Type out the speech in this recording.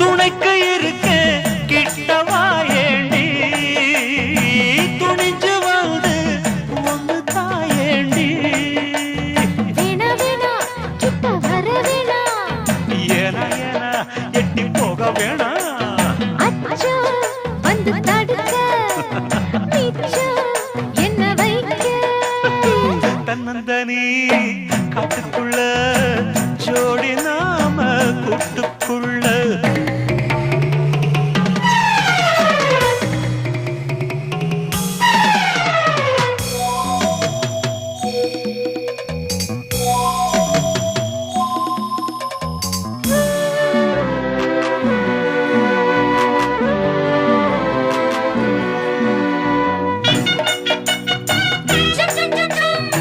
துணைக்கு இருக்க கிட்டவா ஏண்டி துணிஞ்சு வந்து ஒன்று தாயேண்டி ஏனா ஏனா எட்டி போக வேணா தன்னந்தனி காட்டுக்குள்ள ஜோடி நாம கூட்டு